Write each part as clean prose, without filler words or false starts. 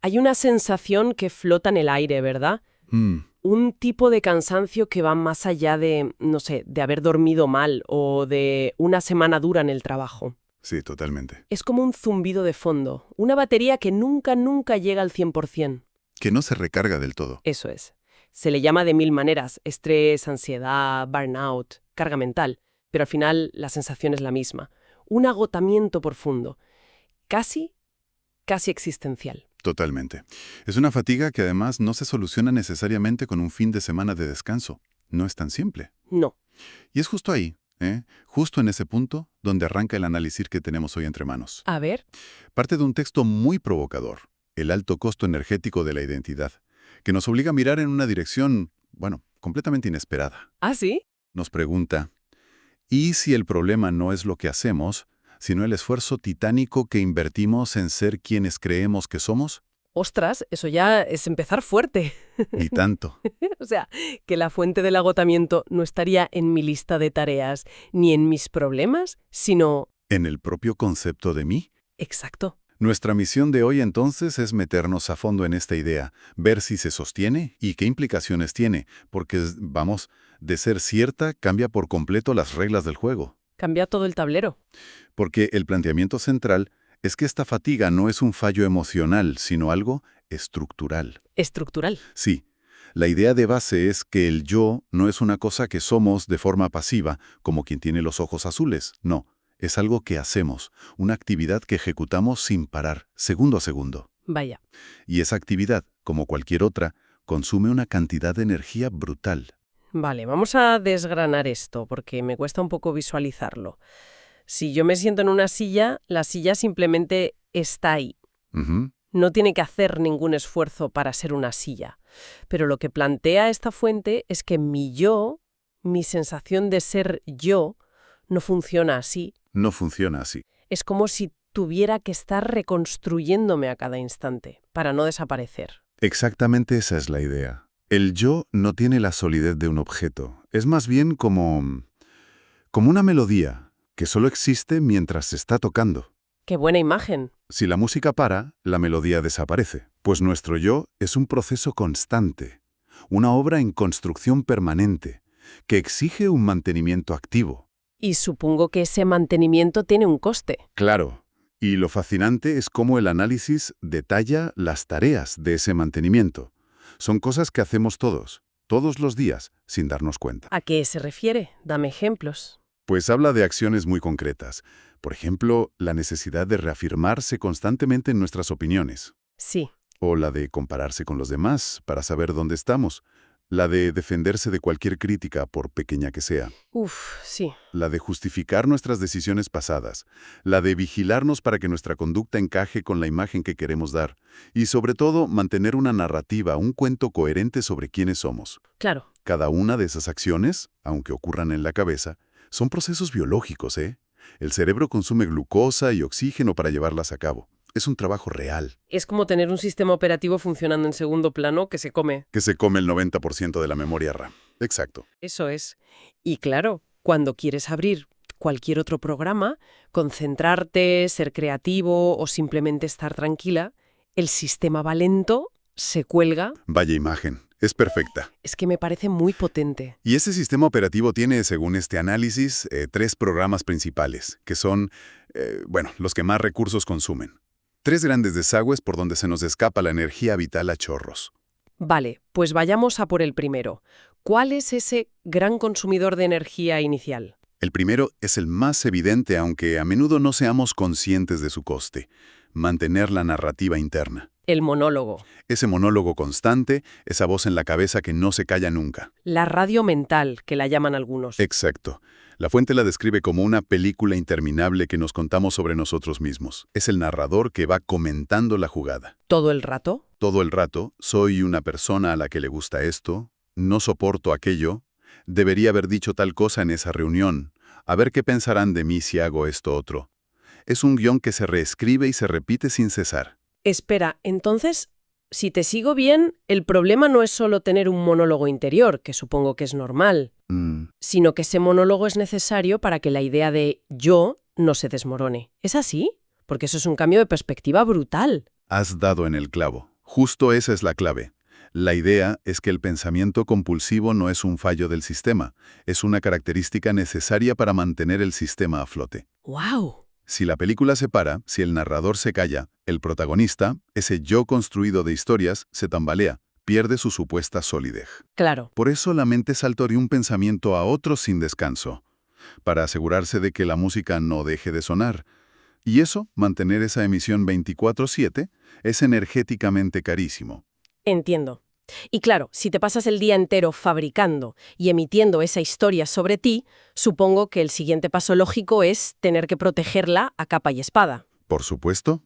Hay una sensación que flota en el aire, ¿verdad? Un tipo de cansancio que va más allá de, no sé, de haber dormido mal o de una semana dura en el trabajo. Sí, totalmente. Es como un zumbido de fondo, una batería que nunca llega al 100%. Que no se recarga del todo. Eso es. Se le llama de mil maneras: estrés, ansiedad, burnout, carga mental, pero al final la sensación es la misma. Un agotamiento profundo, casi existencial. Totalmente. Es una fatiga que además no se soluciona necesariamente con un fin de semana de descanso. No es tan simple. No. Y es justo ahí, justo en ese punto, donde arranca el análisis que tenemos hoy entre manos. A ver. Parte de un texto muy provocador, el alto costo energético de la identidad, que nos obliga a mirar en una dirección, completamente inesperada. ¿Ah, sí? Nos pregunta, ¿y si el problema no es lo que hacemos, sino el esfuerzo titánico que invertimos en ser quienes creemos que somos? Ostras, eso ya es empezar fuerte. Y tanto. O sea, que la fuente del agotamiento no estaría en mi lista de tareas ni en mis problemas, sino... ¿En el propio concepto de mí? Exacto. Nuestra misión de hoy entonces es meternos a fondo en esta idea, ver si se sostiene y qué implicaciones tiene, porque, de ser cierta, cambia por completo las reglas del juego. Cambia todo el tablero. Porque el planteamiento central es que esta fatiga no es un fallo emocional, sino algo estructural. Estructural. Sí. La idea de base es que el yo no es una cosa que somos de forma pasiva, como quien tiene los ojos azules. No. Es algo que hacemos, una actividad que ejecutamos sin parar, segundo a segundo. Vaya. Y esa actividad, como cualquier otra, consume una cantidad de energía brutal. Vale, vamos a desgranar esto, porque me cuesta un poco visualizarlo. Si yo me siento en una silla, la silla simplemente está ahí. No tiene que hacer ningún esfuerzo para ser una silla. Pero lo que plantea esta fuente es que mi yo, mi sensación de ser yo, no funciona así. No funciona así. Es como si tuviera que estar reconstruyéndome a cada instante para no desaparecer. Exactamente esa es la idea. El yo no tiene la solidez de un objeto. Es más bien como una melodía que solo existe mientras se está tocando. ¡Qué buena imagen! Si la música para, la melodía desaparece. Pues nuestro yo es un proceso constante, una obra en construcción permanente, que exige un mantenimiento activo. Y supongo que ese mantenimiento tiene un coste. Claro. Y lo fascinante es cómo el análisis detalla las tareas de ese mantenimiento. Son cosas que hacemos todos los días, sin darnos cuenta. ¿A qué se refiere? Dame ejemplos. Pues habla de acciones muy concretas. Por ejemplo, la necesidad de reafirmarse constantemente en nuestras opiniones. Sí. O la de compararse con los demás para saber dónde estamos. La de defenderse de cualquier crítica, por pequeña que sea. Sí. La de justificar nuestras decisiones pasadas. La de vigilarnos para que nuestra conducta encaje con la imagen que queremos dar. Y sobre todo, mantener una narrativa, un cuento coherente sobre quiénes somos. Claro. Cada una de esas acciones, aunque ocurran en la cabeza, son procesos biológicos, El cerebro consume glucosa y oxígeno para llevarlas a cabo. Es un trabajo real. Es como tener un sistema operativo funcionando en segundo plano que se come. Que se come el 90% de la memoria RAM. Exacto. Eso es. Y claro, cuando quieres abrir cualquier otro programa, concentrarte, ser creativo o simplemente estar tranquila, el sistema va lento, se cuelga. Vaya imagen. Es perfecta. Es que me parece muy potente. Y ese sistema operativo tiene, según este análisis, 3 programas principales, que son, los que más recursos consumen. 3 grandes desagües por donde se nos escapa la energía vital a chorros. Vale, pues vayamos a por el primero. ¿Cuál es ese gran consumidor de energía inicial? El primero es el más evidente, aunque a menudo no seamos conscientes de su coste: mantener la narrativa interna. El monólogo. Ese monólogo constante, esa voz en la cabeza que no se calla nunca. La radio mental, que la llaman algunos. Exacto. La fuente la describe como una película interminable que nos contamos sobre nosotros mismos. Es el narrador que va comentando la jugada. ¿Todo el rato? Todo el rato: soy una persona a la que le gusta esto, no soporto aquello, debería haber dicho tal cosa en esa reunión, a ver qué pensarán de mí si hago esto otro. Es un guión que se reescribe y se repite sin cesar. Espera, entonces, si te sigo bien, el problema no es solo tener un monólogo interior, que supongo que es normal, sino que ese monólogo es necesario para que la idea de yo no se desmorone. ¿Es así? Porque eso es un cambio de perspectiva brutal. Has dado en el clavo. Justo esa es la clave. La idea es que el pensamiento compulsivo no es un fallo del sistema, es una característica necesaria para mantener el sistema a flote. ¡Wow! Si la película se para, si el narrador se calla, el protagonista, ese yo construido de historias, se tambalea, pierde su supuesta solidez. Claro. Por eso la mente saltó de un pensamiento a otro sin descanso, para asegurarse de que la música no deje de sonar. Y eso, mantener esa emisión 24/7, es energéticamente carísimo. Entiendo. Y claro, si te pasas el día entero fabricando y emitiendo esa historia sobre ti, supongo que el siguiente paso lógico es tener que protegerla a capa y espada. Por supuesto,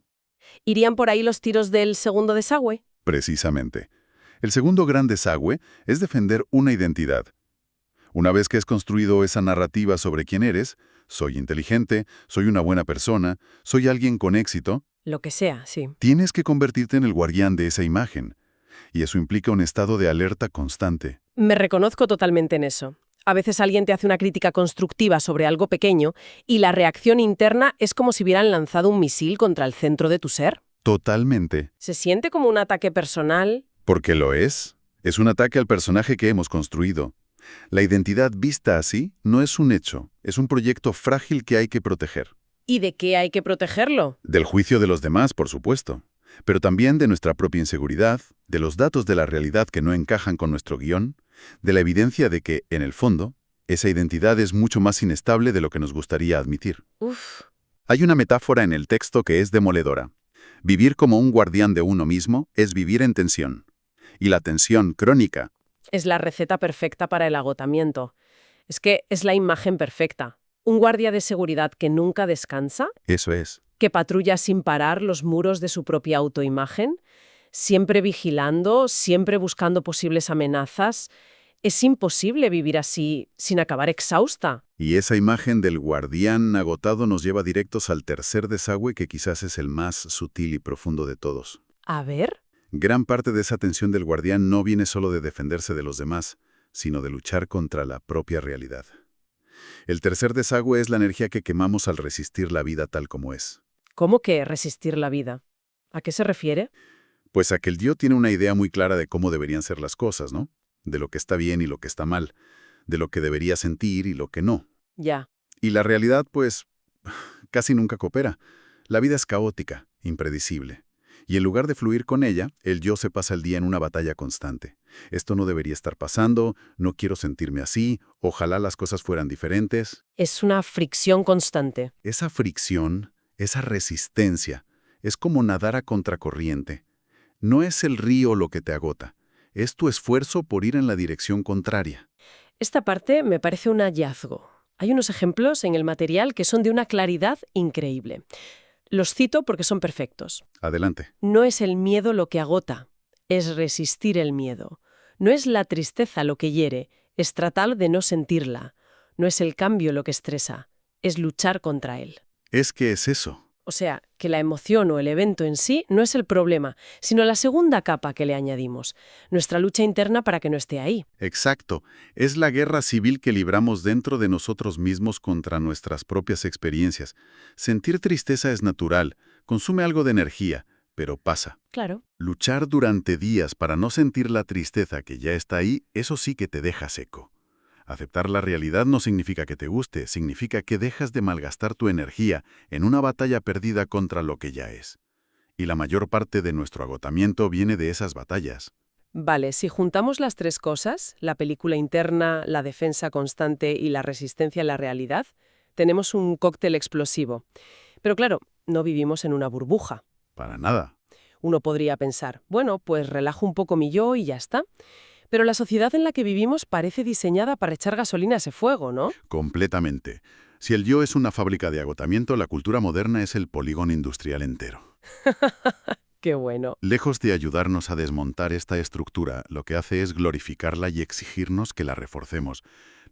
¿Irían por ahí los tiros del segundo desagüe? precisamente. El segundo gran desagüe es defender una identidad. Una vez que has construido esa narrativa sobre quién eres, soy inteligente, soy una buena persona, soy alguien con éxito, Lo que sea, sí. tienes que convertirte en el guardián de esa imagen. Y eso implica un estado de alerta constante. Me reconozco totalmente en eso. A veces alguien te hace una crítica constructiva sobre algo pequeño y la reacción interna es como si hubieran lanzado un misil contra el centro de tu ser. Totalmente. ¿Se siente como un ataque personal? Porque lo es. Es un ataque al personaje que hemos construido. La identidad vista así no es un hecho, es un proyecto frágil que hay que proteger. ¿Y de qué hay que protegerlo? Del juicio de los demás, por supuesto, pero también de nuestra propia inseguridad, de los datos de la realidad que no encajan con nuestro guión, de la evidencia de que, en el fondo, esa identidad es mucho más inestable de lo que nos gustaría admitir. Uf. Hay una metáfora en el texto que es demoledora. Vivir como un guardián de uno mismo es vivir en tensión. Y la tensión crónica. Es la receta perfecta para el agotamiento. Es que es la imagen perfecta. Un guardia de seguridad que nunca descansa, Eso es. que patrulla sin parar los muros de su propia autoimagen, siempre vigilando, siempre buscando posibles amenazas. Es imposible vivir así sin acabar exhausta. Y esa imagen del guardián agotado nos lleva directos al tercer desagüe, que quizás es el más sutil y profundo de todos. A ver. Gran parte de esa tensión del guardián no viene solo de defenderse de los demás, sino de luchar contra la propia realidad. El tercer desagüe es la energía que quemamos al resistir la vida tal como es. ¿Cómo que resistir la vida? ¿A qué se refiere? Pues a que el yo tiene una idea muy clara de cómo deberían ser las cosas, ¿no? De lo que está bien y lo que está mal, de lo que debería sentir y lo que no. Ya. Y la realidad, pues, casi nunca coopera. La vida es caótica, impredecible. Y en lugar de fluir con ella, el yo se pasa el día en una batalla constante. Esto no debería estar pasando, no quiero sentirme así, ojalá las cosas fueran diferentes. Es una fricción constante. Esa fricción, esa resistencia, es como nadar a contracorriente. No es el río lo que te agota, es tu esfuerzo por ir en la dirección contraria. Esta parte me parece un hallazgo. Hay unos ejemplos en el material que son de una claridad increíble. Los cito porque son perfectos. Adelante. No es el miedo lo que agota, es resistir el miedo. No es la tristeza lo que hiere, es tratar de no sentirla. No es el cambio lo que estresa, es luchar contra él. Es que es eso. O sea, que la emoción o el evento en sí no es el problema, sino la segunda capa que le añadimos, nuestra lucha interna para que no esté ahí. Exacto. Es la guerra civil que libramos dentro de nosotros mismos contra nuestras propias experiencias. Sentir tristeza es natural, consume algo de energía, pero pasa. Claro. Luchar durante días para no sentir la tristeza que ya está ahí, eso sí que te deja seco. Aceptar la realidad no significa que te guste, significa que dejas de malgastar tu energía en una batalla perdida contra lo que ya es. Y la mayor parte de nuestro agotamiento viene de esas batallas. Vale, si juntamos las tres cosas, la película interna, la defensa constante y la resistencia a la realidad, tenemos un cóctel explosivo. Pero claro, no vivimos en una burbuja. Para nada. Uno podría pensar, bueno, pues relajo un poco mi yo y ya está. Pero la sociedad en la que vivimos parece diseñada para echar gasolina a ese fuego, ¿no? Completamente. Si el yo es una fábrica de agotamiento, la cultura moderna es el polígono industrial entero. Qué bueno. Lejos de ayudarnos a desmontar esta estructura, lo que hace es glorificarla y exigirnos que la reforcemos.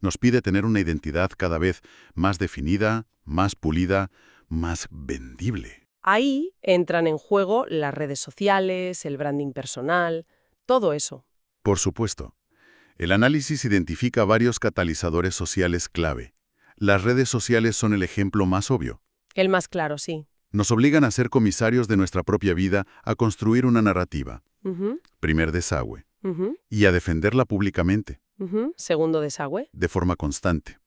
Nos pide tener una identidad cada vez más definida, más pulida, más vendible. Ahí entran en juego las redes sociales, el branding personal, todo eso. Por supuesto. El análisis identifica varios catalizadores sociales clave. Las redes sociales son el ejemplo más obvio. El más claro, sí. Nos obligan a ser comisarios de nuestra propia vida, a construir una narrativa. Ujú, Primer desagüe. ujú, Y a defenderla públicamente, ujú. Segundo desagüe. de forma constante.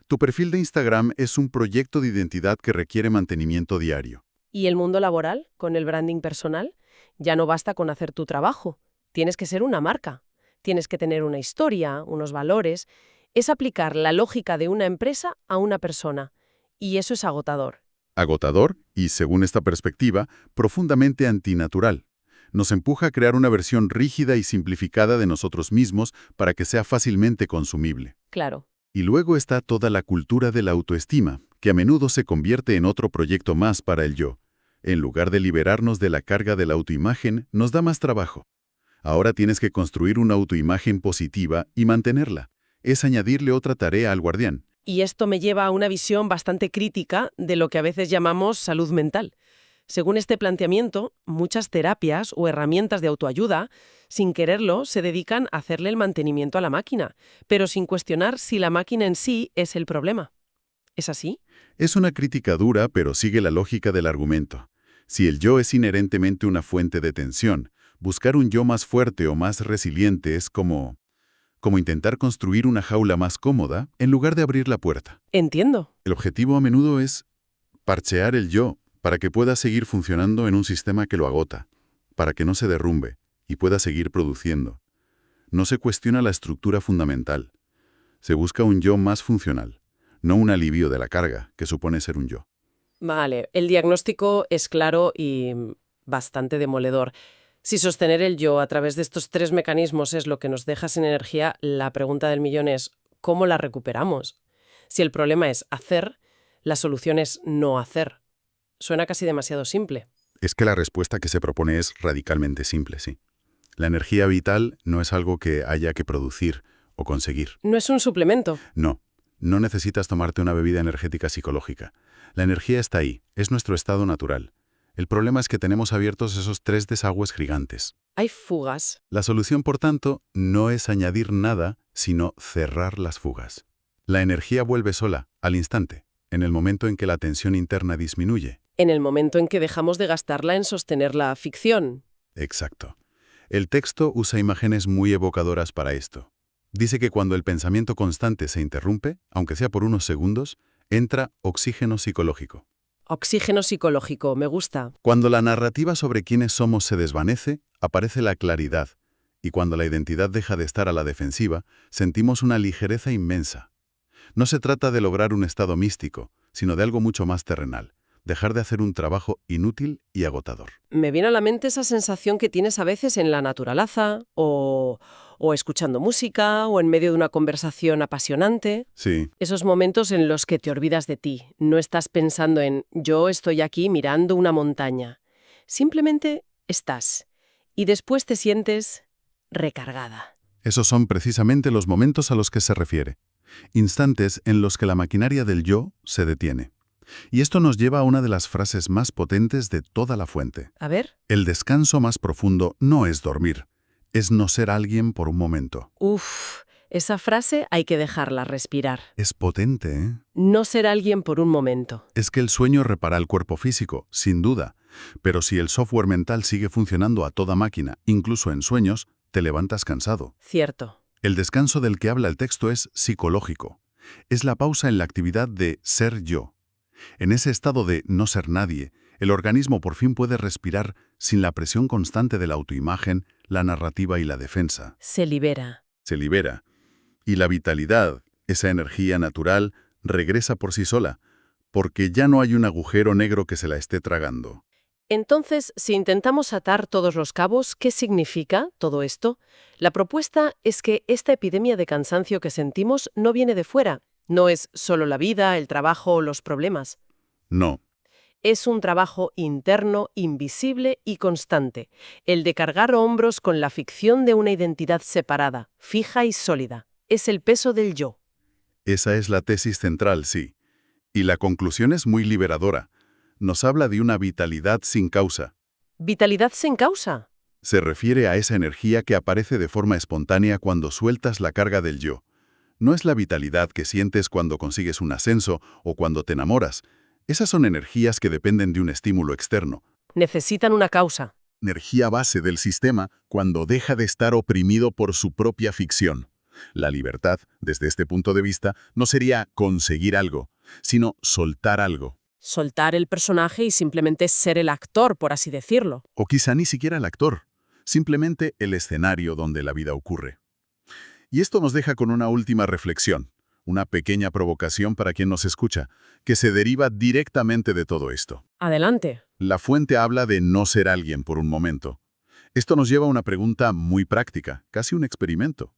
Tu perfil de Instagram es un proyecto de identidad que requiere mantenimiento diario. ¿Y el mundo laboral, con el branding personal? Ya no basta con hacer tu trabajo. Tienes que ser una marca. Tienes que tener una historia, unos valores. Es aplicar la lógica de una empresa a una persona. Y eso es agotador. Agotador y, según esta perspectiva, profundamente antinatural. Nos empuja a crear una versión rígida y simplificada de nosotros mismos para que sea fácilmente consumible. Claro. Y luego está toda la cultura de la autoestima, que a menudo se convierte en otro proyecto más para el yo. En lugar de liberarnos de la carga de la autoimagen, nos da más trabajo. Ahora tienes que construir una autoimagen positiva y mantenerla. Es añadirle otra tarea al guardián. Y esto me lleva a una visión bastante crítica de lo que a veces llamamos salud mental. Según este planteamiento, muchas terapias o herramientas de autoayuda, sin quererlo, se dedican a hacerle el mantenimiento a la máquina, pero sin cuestionar si la máquina en sí es el problema. ¿Es así? Es una crítica dura, pero sigue la lógica del argumento. Si el yo es inherentemente una fuente de tensión, buscar un yo más fuerte o más resiliente es como intentar construir una jaula más cómoda en lugar de abrir la puerta. Entiendo. El objetivo a menudo es parchear el yo para que pueda seguir funcionando en un sistema que lo agota, para que no se derrumbe y pueda seguir produciendo. No se cuestiona la estructura fundamental. Se busca un yo más funcional, no un alivio de la carga que supone ser un yo. Vale, el diagnóstico es claro y bastante demoledor. Si sostener el yo a través de estos tres mecanismos es lo que nos deja sin energía, la pregunta del millón es ¿cómo la recuperamos? Si el problema es hacer, la solución es no hacer. Suena casi demasiado simple. Es que la respuesta que se propone es radicalmente simple, sí. La energía vital no es algo que haya que producir o conseguir. No es un suplemento. No, no necesitas tomarte una bebida energética psicológica. La energía está ahí, es nuestro estado natural. El problema es que tenemos abiertos esos tres desagües gigantes. Hay fugas. La solución, por tanto, no es añadir nada, sino cerrar las fugas. La energía vuelve sola, al instante, en el momento en que la tensión interna disminuye. En el momento en que dejamos de gastarla en sostener la ficción. Exacto. El texto usa imágenes muy evocadoras para esto. Dice que cuando el pensamiento constante se interrumpe, aunque sea por unos segundos, entra oxígeno psicológico. Oxígeno psicológico, me gusta. Cuando la narrativa sobre quiénes somos se desvanece, aparece la claridad, y cuando la identidad deja de estar a la defensiva, sentimos una ligereza inmensa. No se trata de lograr un estado místico, sino de algo mucho más terrenal. Dejar de hacer un trabajo inútil y agotador. Me viene a la mente esa sensación que tienes a veces en la naturaleza, o escuchando música, o en medio de una conversación apasionante. Sí, Esos momentos en los que te olvidas de ti. No estás pensando en yo estoy aquí mirando una montaña. Simplemente estás. Y después te sientes recargada. esos son precisamente los momentos a los que se refiere. Instantes en los que la maquinaria del yo se detiene. Y esto nos lleva a una de las frases más potentes de toda la fuente. A ver. El descanso más profundo no es dormir, es no ser alguien por un momento. Uf, esa frase hay que dejarla respirar. Es potente, ¿eh? No ser alguien por un momento. Es que el sueño repara el cuerpo físico, sin duda. Pero si el software mental sigue funcionando a toda máquina, incluso en sueños, te levantas cansado. Cierto. El descanso del que habla el texto es psicológico. Es la pausa en la actividad de ser yo. En ese estado de no ser nadie, el organismo por fin puede respirar sin la presión constante de la autoimagen, la narrativa y la defensa. Se libera. Se libera. Y la vitalidad, esa energía natural, regresa por sí sola, porque ya no hay un agujero negro que se la esté tragando. Entonces, si intentamos atar todos los cabos, ¿qué significa todo esto? La propuesta es que esta epidemia de cansancio que sentimos no viene de fuera. No es solo la vida, el trabajo o los problemas. No. Es un trabajo interno, invisible y constante. El de cargar hombros con la ficción de una identidad separada, fija y sólida. Es el peso del yo. Esa es la tesis central, sí. Y la conclusión es muy liberadora. Nos habla de una vitalidad sin causa. ¿Vitalidad sin causa? Se refiere a esa energía que aparece de forma espontánea cuando sueltas la carga del yo. No es la vitalidad que sientes cuando consigues un ascenso o cuando te enamoras. Esas son energías que dependen de un estímulo externo. Necesitan una causa. energía base del sistema cuando deja de estar oprimido por su propia ficción. La libertad, desde este punto de vista, no sería conseguir algo, sino soltar algo. Soltar el personaje y simplemente ser el actor, por así decirlo. O quizá ni siquiera el actor, simplemente el escenario donde la vida ocurre. Y esto nos deja con una última reflexión, una pequeña provocación para quien nos escucha, que se deriva directamente de todo esto. Adelante. La fuente habla de no ser alguien por un momento. Esto nos lleva a una pregunta muy práctica, casi un experimento.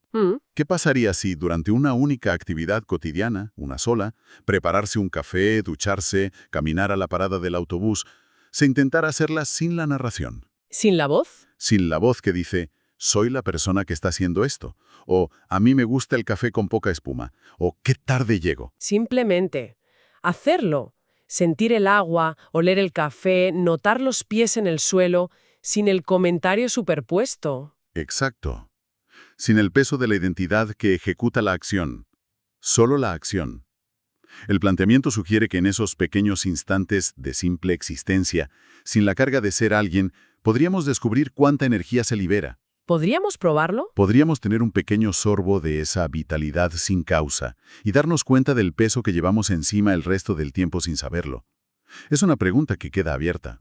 ¿Qué pasaría si durante una única actividad cotidiana, una sola, prepararse un café, ducharse, caminar a la parada del autobús, se intentara hacerla sin la narración? ¿Sin la voz? Sin la voz que dice, soy la persona que está haciendo esto, o a mí me gusta el café con poca espuma, o qué tarde llego. Simplemente hacerlo. Sentir el agua, oler el café, notar los pies en el suelo, sin el comentario superpuesto. Exacto. Sin el peso de la identidad que ejecuta la acción. Solo la acción. El planteamiento sugiere que en esos pequeños instantes de simple existencia, sin la carga de ser alguien, podríamos descubrir cuánta energía se libera. ¿Podríamos probarlo? Podríamos tener un pequeño sorbo de esa vitalidad sin causa y darnos cuenta del peso que llevamos encima el resto del tiempo sin saberlo. Es una pregunta que queda abierta.